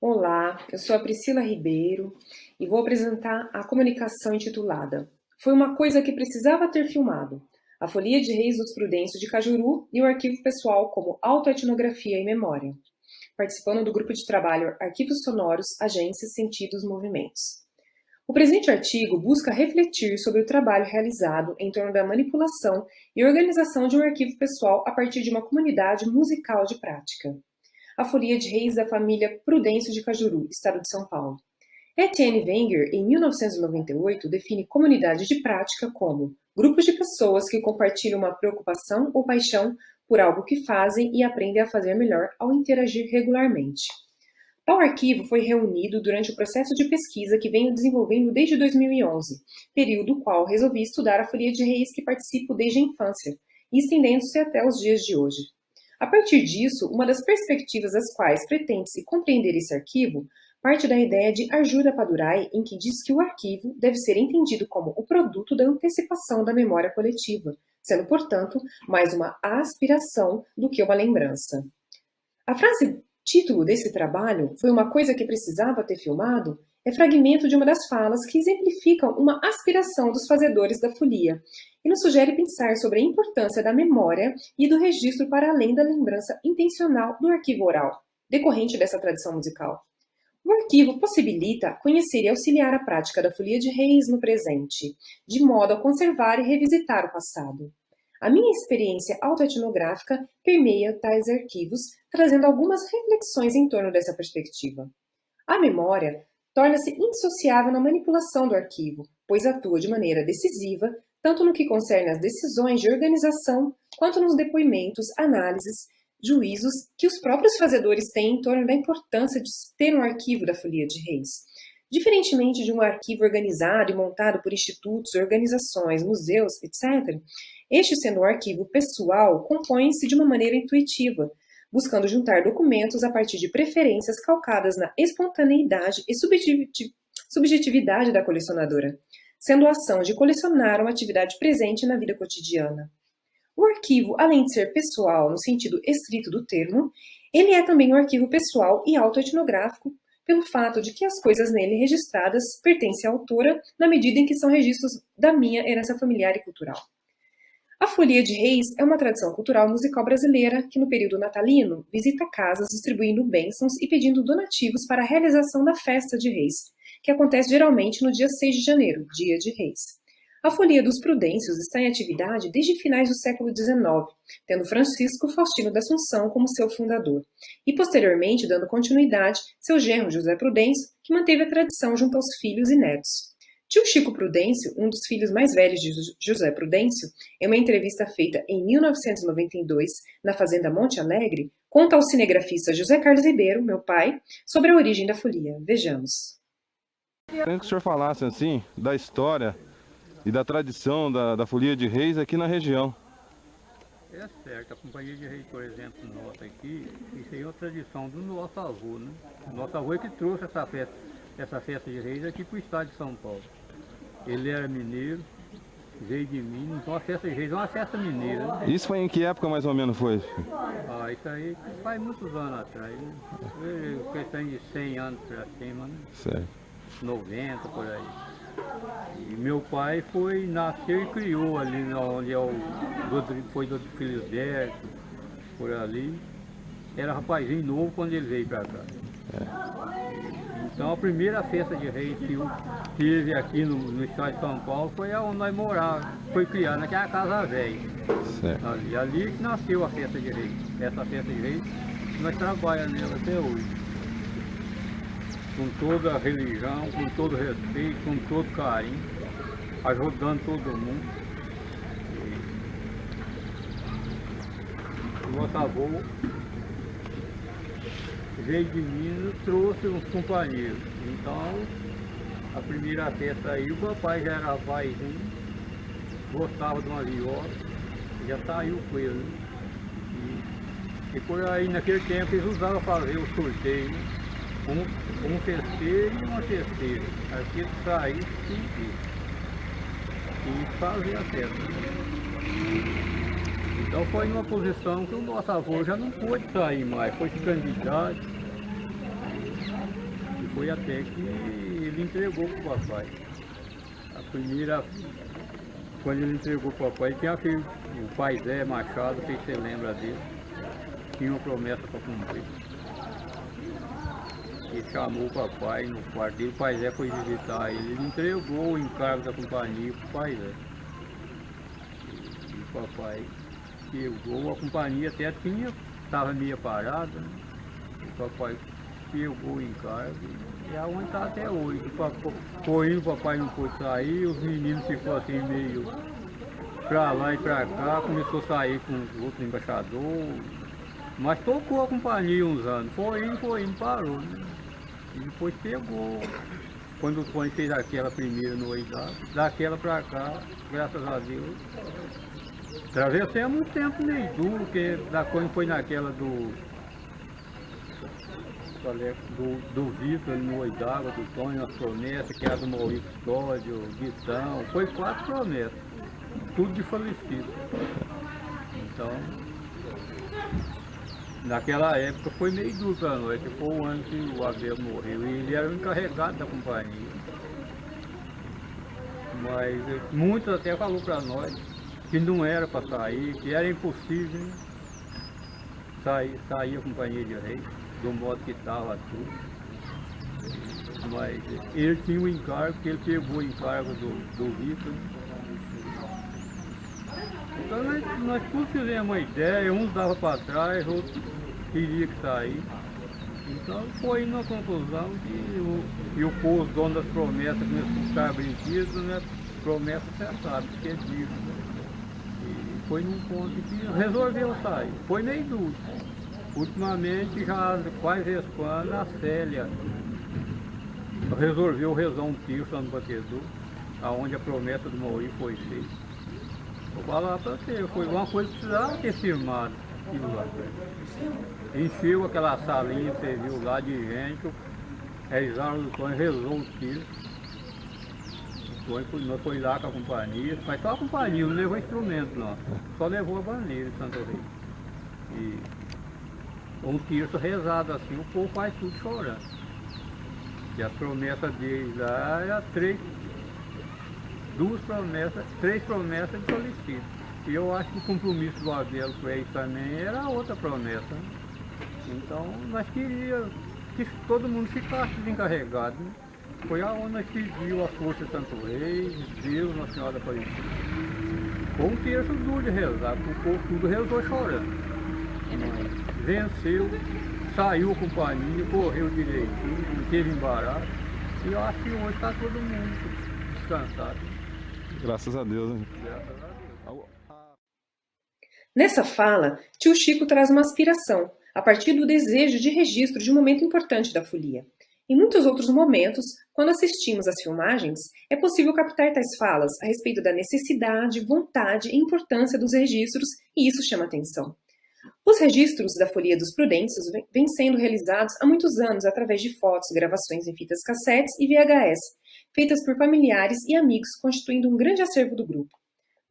Olá, eu sou a Priscila Ribeiro e vou apresentar a comunicação intitulada Foi uma coisa que precisava ter filmado. A Folia de Reis dos Prudêncios de Cajuru e o arquivo pessoal como autoetnografia e memória, participando do grupo de trabalho Arquivos Sonoros, Agências, Sentidos, Movimentos. O presente artigo busca refletir sobre o trabalho realizado em torno da manipulação e organização de um arquivo pessoal a partir de uma comunidade musical de prática. A Folia de Reis da família Prudêncio de Cajuru, estado de São Paulo. Etienne Wenger, em 1998, define comunidade de prática como grupos de pessoas que compartilham uma preocupação ou paixão por algo que fazem e aprendem a fazer melhor ao interagir regularmente. Tal arquivo foi reunido durante o processo de pesquisa que venho desenvolvendo desde 2011, período qual resolvi estudar a Folia de Reis que participo desde a infância, e estendendo-se até os dias de hoje. A partir disso, uma das perspectivas às quais pretende-se compreender esse arquivo parte da ideia de Arjuna Padurai, em que diz que o arquivo deve ser entendido como o produto da antecipação da memória coletiva, sendo, portanto, mais uma aspiração do que uma lembrança. A frase título desse trabalho, Foi uma coisa que precisava ter filmado, é fragmento de uma das falas que exemplificam uma aspiração dos fazedores da folia e nos sugere pensar sobre a importância da memória e do registro para além da lembrança intencional do arquivo oral, decorrente dessa tradição musical. O arquivo possibilita conhecer e auxiliar a prática da folia de reis no presente, de modo a conservar e revisitar o passado. A minha experiência autoetnográfica permeia tais arquivos, trazendo algumas reflexões em torno dessa perspectiva. A memória torna-se indissociável na manipulação do arquivo, pois atua de maneira decisiva, tanto no que concerne às decisões de organização, quanto nos depoimentos, análises, juízos que os próprios fazedores têm em torno da importância de ter um arquivo da Folia de Reis. Diferentemente de um arquivo organizado e montado por institutos, organizações, museus, etc., este, sendo um arquivo pessoal, compõe-se de uma maneira intuitiva, buscando juntar documentos a partir de preferências calcadas na espontaneidade e subjetividade da colecionadora, sendo a ação de colecionar uma atividade presente na vida cotidiana. O arquivo, além de ser pessoal no sentido estrito do termo, ele é também um arquivo pessoal e autoetnográfico, pelo fato de que as coisas nele registradas pertencem à autora na medida em que são registros da minha herança familiar e cultural. A Folia de Reis é uma tradição cultural musical brasileira que, no período natalino, visita casas distribuindo bênçãos e pedindo donativos para a realização da festa de Reis, que acontece geralmente no dia 6 de janeiro, Dia de Reis. A Folia dos Prudêncios está em atividade desde finais do século XIX, tendo Francisco Faustino da Assunção como seu fundador, e posteriormente dando continuidade seu genro José Prudêncio, que manteve a tradição junto aos filhos e netos. Tio Chico Prudêncio, um dos filhos mais velhos de José Prudêncio, em uma entrevista feita em 1992 na Fazenda Monte Alegre, conta ao cinegrafista José Carlos Ribeiro, meu pai, sobre a origem da folia. Vejamos. Queria que o senhor falasse assim da história e da tradição da Folia de Reis aqui na região. É certo, a Companhia de Reis, por exemplo, nossa aqui, isso aí é uma tradição do nosso avô, né? Nosso avô é que trouxe essa festa de Reis aqui para o estado de São Paulo. Ele era mineiro, veio de Minas, então a festa de Reis é uma festa mineira, né? Isso foi em que época mais ou menos foi? Isso aí faz muitos anos atrás, né? Questão de 100 anos para cima, né? Certo. 90 por aí. E meu pai nasceu e criou ali onde foi do filho Zé, por ali. Era rapazinho novo quando ele veio para cá. Então a primeira festa de reis que teve aqui no estado de São Paulo foi onde nós morávamos, foi criada naquela casa velha. Ali que nasceu a festa de reis. Essa festa de reis, nós trabalhamos nela até hoje. Com toda a religião, com todo respeito, com todo carinho, ajudando todo mundo. O nosso avô veio de Minas, trouxe uns companheiros. Então, a primeira festa aí, o papai já era rapazzinho, gostava de uma viola, já saiu com ele. E por aí, naquele tempo, eles usavam fazer o sorteio, né? Um festeiro e uma festeira. Aqui saísse e fazia a festa. Então foi numa posição que o nosso avô já não pôde sair mais, foi ficando de idade. foi até que ele entregou para o papai. A primeira, quando ele entregou para o papai, ele tinha feito o pai Zé Machado, não sei se você lembra dele, tinha uma promessa para cumprir. Ele chamou o papai no quarto dele, o pai Zé foi visitar ele, ele entregou o encargo da companhia para o pai Zé. E o papai pegou, a companhia até estava meio parada, né? O papai pegou o encargo e aonde está até hoje. Foi indo, o papai não pôde sair, os meninos ficou assim meio pra lá e pra cá, começou a sair com os outros embaixadores, mas tocou a companhia uns anos, foi indo, parou, né? E depois pegou, quando o Tony fez aquela primeira no Oidado, daquela pra cá, graças a Deus. Atravessei há muito tempo meio duro, porque da quando foi naquela do Vitor no Oidágua, do Tonho, as promessas, que era do Maurício Custódio, Guitão, foi 4 promessas, tudo de falecido. Então, naquela época foi meio duro para nós, que foi o ano que o Abel morreu, e ele era o encarregado da companhia. Mas muitos até falou para nós que não era para sair, que era impossível sair a companhia de Reis, do modo que estava tudo. Mas ele tinha um encargo, que ele pegou o encargo do Vitor. Então nós todos fizemos uma ideia, uns davam para trás, outros queriam que sair. Então foi indo à conclusão que o povo, dono das promessas, começou a ficar brinquedos, né? Promessa cessada, que é disso. E foi num ponto que resolveu sair. Foi meio duro. Ultimamente, já quase quando a Célia resolveu rezar um terço lá no batedor, aonde a promessa do Maurício foi feita. Vou falar para você, foi uma coisa que precisava ter firmado aquilo lá. Encheu aquela salinha, você viu lá de gente, rezaram do Tony, rezou o terço. Nós foi lá com a companhia, mas só a companhia, não levou instrumento não, só levou a bandeira de Santo Rei. E um terço rezado assim, o povo faz tudo chorando. E a promessa deles lá era três promessas de falecido. E eu acho que o compromisso do Abel com eles também era outra promessa. Né? Então nós queríamos que todo mundo ficasse desencarregado. Né? Foi aonde nós pedimos a força de Santo Reis, Deus, Nossa Senhora Aparecida. Foi um terço duro de rezar, porque o povo tudo rezou chorando. Mas venceu, saiu a companhia, correu direitinho, não teve embaraço. E eu acho que hoje está todo mundo descansado. Graças a Deus, né? Graças a Deus. Nessa fala, tio Chico traz uma aspiração, a partir do desejo de registro de um momento importante da folia. Em muitos outros momentos, quando assistimos às filmagens, é possível captar tais falas a respeito da necessidade, vontade e importância dos registros, e isso chama atenção. Os registros da Folia dos Prudêncios vêm sendo realizados há muitos anos através de fotos, gravações em fitas cassetes e VHS, feitas por familiares e amigos, constituindo um grande acervo do grupo.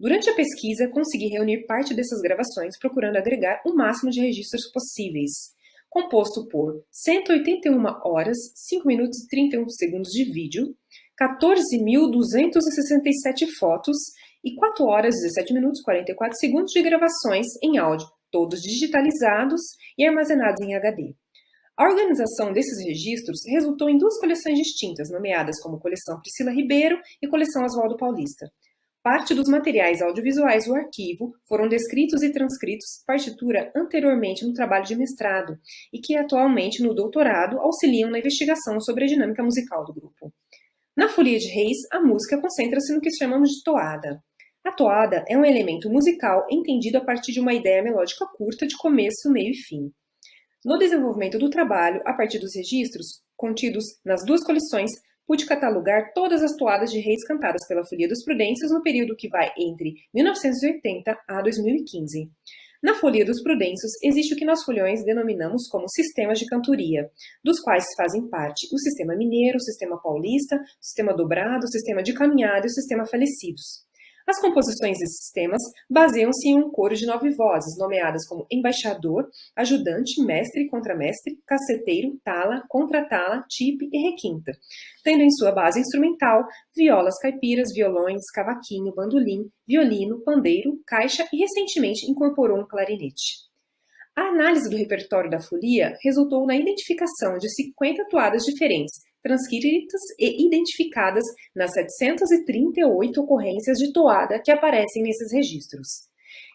Durante a pesquisa, consegui reunir parte dessas gravações, procurando agregar o máximo de registros possíveis, composto por 181 horas, 5 minutos e 31 segundos de vídeo, 14.267 fotos e 4 horas, 17 minutos e 44 segundos de gravações em áudio, todos digitalizados e armazenados em HD. A organização desses registros resultou em 2 coleções distintas, nomeadas como Coleção Priscila Ribeiro e Coleção Oswaldo Paulista. Parte dos materiais audiovisuais do arquivo foram descritos e transcritos partitura anteriormente no trabalho de mestrado e que atualmente no doutorado auxiliam na investigação sobre a dinâmica musical do grupo. Na Folia de Reis, a música concentra-se no que chamamos de toada. A toada é um elemento musical entendido a partir de uma ideia melódica curta de começo, meio e fim. No desenvolvimento do trabalho, a partir dos registros contidos nas 2 coleções, pude catalogar todas as toadas de Reis cantadas pela Folia dos Prudêncios no período que vai entre 1980 a 2015. Na Folia dos Prudêncios existe o que nós foliões denominamos como sistemas de cantoria, dos quais fazem parte o sistema mineiro, o sistema paulista, o sistema dobrado, o sistema de caminhada e o sistema falecidos. As composições desses temas baseiam-se em um coro de 9 vozes, nomeadas como embaixador, ajudante, mestre, contramestre, caceteiro, tala, contratala, tipe e requinta, tendo em sua base instrumental violas caipiras, violões, cavaquinho, bandolim, violino, pandeiro, caixa e recentemente incorporou um clarinete. A análise do repertório da folia resultou na identificação de 50 toadas diferentes, transcritas e identificadas nas 738 ocorrências de toada que aparecem nesses registros.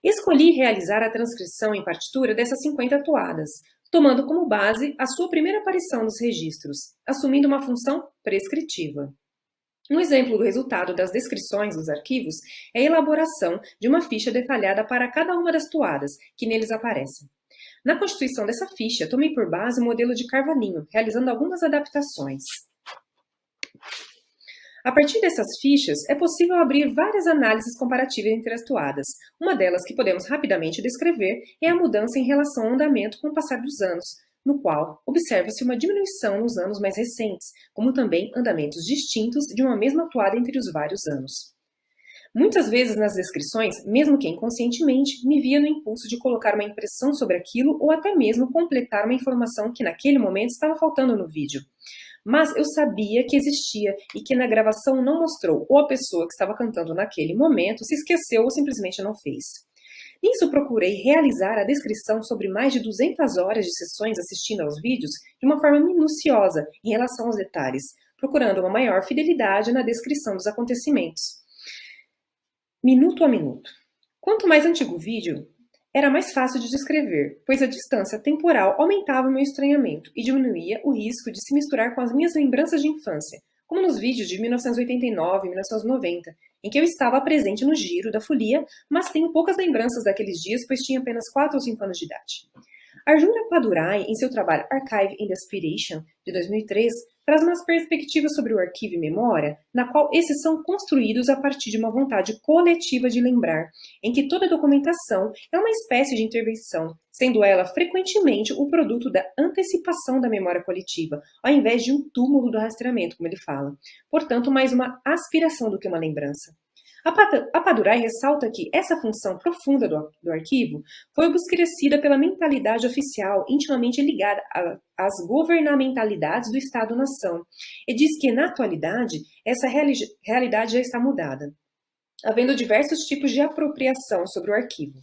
Escolhi realizar a transcrição em partitura dessas 50 toadas, tomando como base a sua primeira aparição nos registros, assumindo uma função prescritiva. Um exemplo do resultado das descrições dos arquivos é a elaboração de uma ficha detalhada para cada uma das toadas que neles aparecem. Na constituição dessa ficha, tomei por base o modelo de Carvalhinho, realizando algumas adaptações. A partir dessas fichas, é possível abrir várias análises comparativas entre as toadas. Uma delas que podemos rapidamente descrever é a mudança em relação ao andamento com o passar dos anos, no qual observa-se uma diminuição nos anos mais recentes, como também andamentos distintos de uma mesma toada entre os vários anos. Muitas vezes nas descrições, mesmo que inconscientemente, me via no impulso de colocar uma impressão sobre aquilo ou até mesmo completar uma informação que naquele momento estava faltando no vídeo. Mas eu sabia que existia e que na gravação não mostrou, ou a pessoa que estava cantando naquele momento se esqueceu ou simplesmente não fez. Nisso procurei realizar a descrição sobre mais de 200 horas de sessões assistindo aos vídeos de uma forma minuciosa em relação aos detalhes, procurando uma maior fidelidade na descrição dos acontecimentos. Minuto a minuto. Quanto mais antigo o vídeo, era mais fácil de descrever, pois a distância temporal aumentava o meu estranhamento e diminuía o risco de se misturar com as minhas lembranças de infância, como nos vídeos de 1989 e 1990, em que eu estava presente no giro da folia, mas tenho poucas lembranças daqueles dias, pois tinha apenas 4 ou 5 anos de idade. Arjuna Padurai, em seu trabalho Archive and Aspiration, de 2003, traz uma perspectiva sobre o arquivo e memória, na qual esses são construídos a partir de uma vontade coletiva de lembrar, em que toda documentação é uma espécie de intervenção, sendo ela frequentemente o produto da antecipação da memória coletiva, ao invés de um túmulo do rastreamento, como ele fala. Portanto, mais uma aspiração do que uma lembrança. A Padurai ressalta que essa função profunda do arquivo foi obscurecida pela mentalidade oficial intimamente ligada às governamentalidades do Estado-nação, e diz que, na atualidade, essa realidade já está mudada, havendo diversos tipos de apropriação sobre o arquivo.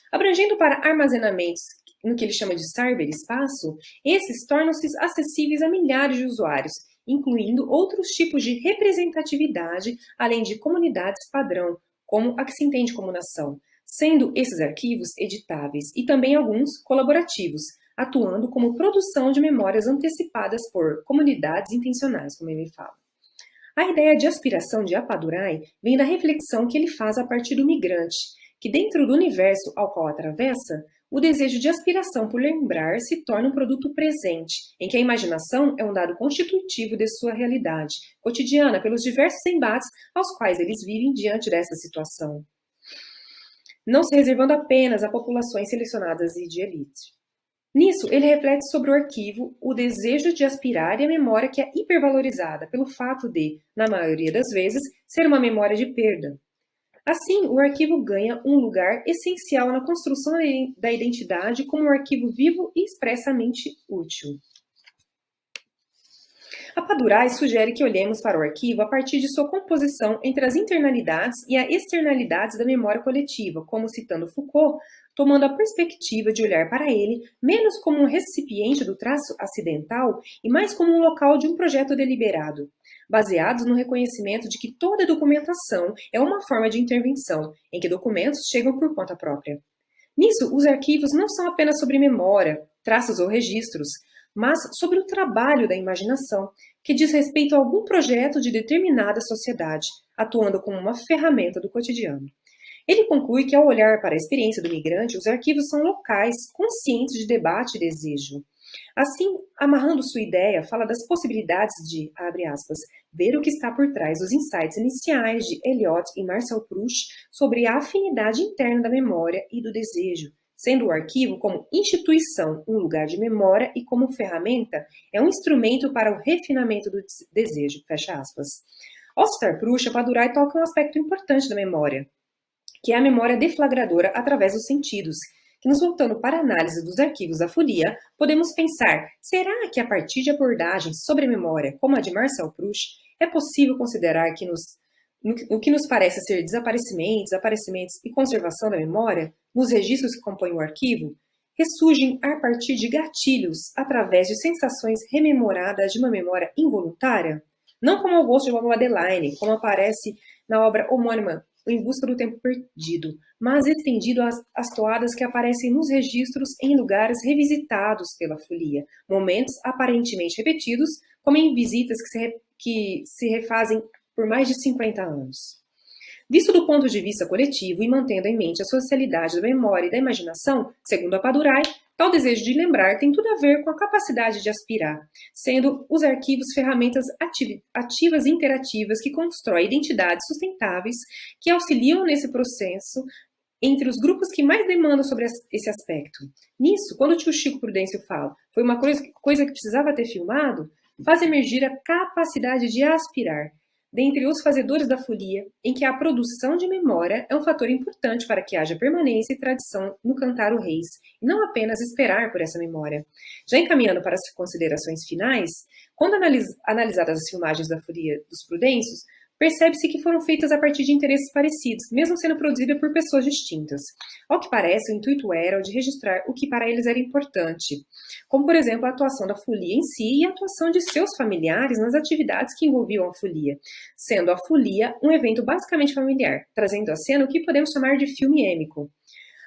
Abrangendo para armazenamentos no que ele chama de cyberespaço, esses tornam-se acessíveis a milhares de usuários, incluindo outros tipos de representatividade, além de comunidades padrão, como a que se entende como nação, sendo esses arquivos editáveis e também alguns colaborativos, atuando como produção de memórias antecipadas por comunidades intencionais, como ele fala. A ideia de aspiração de Appadurai vem da reflexão que ele faz a partir do migrante, que dentro do universo ao qual atravessa, o desejo de aspiração por lembrar se torna um produto presente, em que a imaginação é um dado constitutivo de sua realidade cotidiana pelos diversos embates aos quais eles vivem diante dessa situação, não se reservando apenas a populações selecionadas e de elite. Nisso, ele reflete sobre o arquivo o desejo de aspirar e a memória que é hipervalorizada pelo fato de, na maioria das vezes, ser uma memória de perda. Assim, o arquivo ganha um lugar essencial na construção da identidade como um arquivo vivo e expressamente útil. Appadurai sugere que olhemos para o arquivo a partir de sua composição entre as internalidades e as externalidades da memória coletiva, como citando Foucault, tomando a perspectiva de olhar para ele menos como um recipiente do traço acidental e mais como um local de um projeto deliberado, baseados no reconhecimento de que toda documentação é uma forma de intervenção, em que documentos chegam por conta própria. Nisso, os arquivos não são apenas sobre memória, traços ou registros, mas sobre o trabalho da imaginação, que diz respeito a algum projeto de determinada sociedade, atuando como uma ferramenta do cotidiano. Ele conclui que, ao olhar para a experiência do migrante, os arquivos são locais, conscientes de debate e desejo. Assim, amarrando sua ideia, fala das possibilidades de, abre aspas, ver o que está por trás dos insights iniciais de Eliot e Marcel Proust sobre a afinidade interna da memória e do desejo, sendo o arquivo como instituição um lugar de memória e como ferramenta é um instrumento para o refinamento do desejo, fecha aspas. Ao citar Proust, a Padurai toca um aspecto importante da memória, que é a memória deflagradora através dos sentidos, que nos voltando para a análise dos arquivos da folia, podemos pensar, será que a partir de abordagens sobre a memória, como a de Marcel Proust, é possível considerar que no que nos parece ser desaparecimentos, aparecimentos e conservação da memória, nos registros que compõem o arquivo, ressurgem a partir de gatilhos, através de sensações rememoradas de uma memória involuntária? Não como o gosto de uma Madeleine, como aparece na obra homônima Em Busca do Tempo Perdido, mas estendido às toadas que aparecem nos registros em lugares revisitados pela folia, momentos aparentemente repetidos, como em visitas que se refazem por mais de 50 anos. Visto do ponto de vista coletivo e mantendo em mente a socialidade da memória e da imaginação, segundo a Padurai, tal desejo de lembrar tem tudo a ver com a capacidade de aspirar, sendo os arquivos ferramentas ativas e interativas que constroem identidades sustentáveis que auxiliam nesse processo entre os grupos que mais demandam sobre esse aspecto. Nisso, quando o tio Chico Prudêncio fala foi uma coisa que precisava ter filmado, faz emergir a capacidade de aspirar, dentre os fazedores da folia, em que a produção de memória é um fator importante para que haja permanência e tradição no cantar o reis, e não apenas esperar por essa memória. Já encaminhando para as considerações finais, quando analisadas as filmagens da folia dos Prudêncios, percebe-se que foram feitas a partir de interesses parecidos, mesmo sendo produzidas por pessoas distintas. Ao que parece, o intuito era o de registrar o que para eles era importante, como, por exemplo, a atuação da folia em si e a atuação de seus familiares nas atividades que envolviam a folia, sendo a folia um evento basicamente familiar, trazendo à cena o que podemos chamar de filme êmico.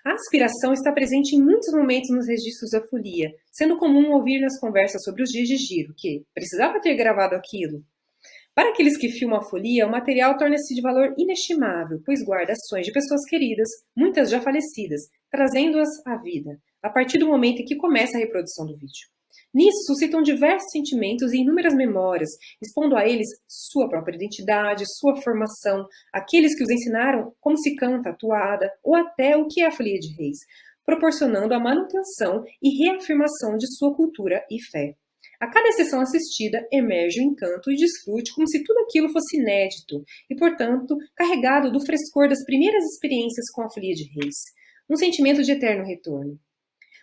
A aspiração está presente em muitos momentos nos registros da folia, sendo comum ouvir nas conversas sobre os dias de giro que precisava ter gravado aquilo. Para aqueles que filmam a folia, o material torna-se de valor inestimável, pois guarda ações de pessoas queridas, muitas já falecidas, trazendo-as à vida, a partir do momento em que começa a reprodução do vídeo. Nisso, suscitam diversos sentimentos e inúmeras memórias, expondo a eles sua própria identidade, sua formação, aqueles que os ensinaram como se canta a toada, ou até o que é a folia de reis, proporcionando a manutenção e reafirmação de sua cultura e fé. A cada sessão assistida, emerge o encanto e desfrute como se tudo aquilo fosse inédito e, portanto, carregado do frescor das primeiras experiências com a folia de reis. Um sentimento de eterno retorno.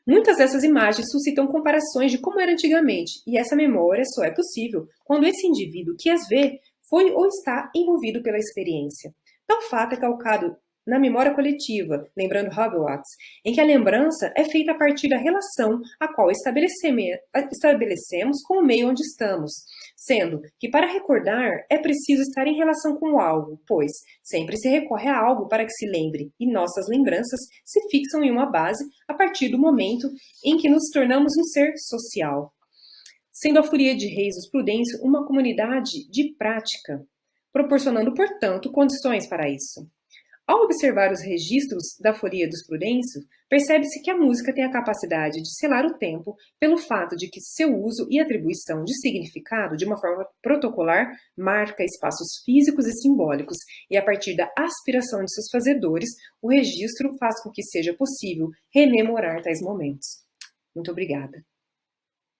Muitas dessas imagens suscitam comparações de como era antigamente, e essa memória só é possível quando esse indivíduo que as vê foi ou está envolvido pela experiência. Tal fato é calcado na memória coletiva, lembrando Hobsbawm, em que a lembrança é feita a partir da relação a qual estabelecemos com o meio onde estamos, sendo que para recordar é preciso estar em relação com algo, pois sempre se recorre a algo para que se lembre, e nossas lembranças se fixam em uma base a partir do momento em que nos tornamos um ser social. Sendo a folia de reis dos Prudêncio uma comunidade de prática, proporcionando, portanto, condições para isso. Ao observar os registros da folia dos Prudêncio, percebe-se que a música tem a capacidade de selar o tempo pelo fato de que seu uso e atribuição de significado de uma forma protocolar marca espaços físicos e simbólicos, e a partir da aspiração de seus fazedores, o registro faz com que seja possível rememorar tais momentos. Muito obrigada.